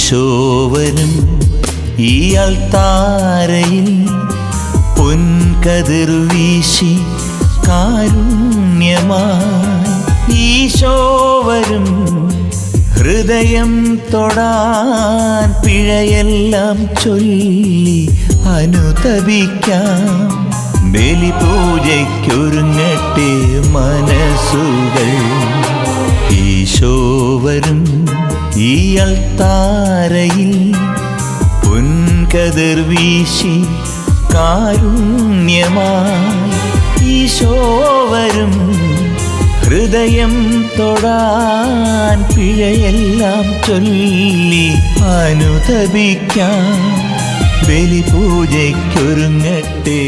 ഈശോവരും ഈ അൾത്താരയിൽ പൊൻകതിർ വീശി കാരുണ്യമായി ഈശോവരും ഹൃദയം തൊടാൻ പിഴയെല്ലാം ചൊല്ലി അനുതപിക്കാം ബലിപൂജയ്ക്കൊരുങ്ങട്ടെ മനസ്സുകൾ ഈശോവരും ഈ അൾത്താരയിൽ പൊൻകതിർ വീശി കാരുണ്യമായി ഈശോവരും ഹൃദയം തൊടാൻ പിഴയെല്ലാം ചൊല്ലി അനുതപിക്കാം ബലിപൂജയ്ക്കൊരുങ്ങട്ടെ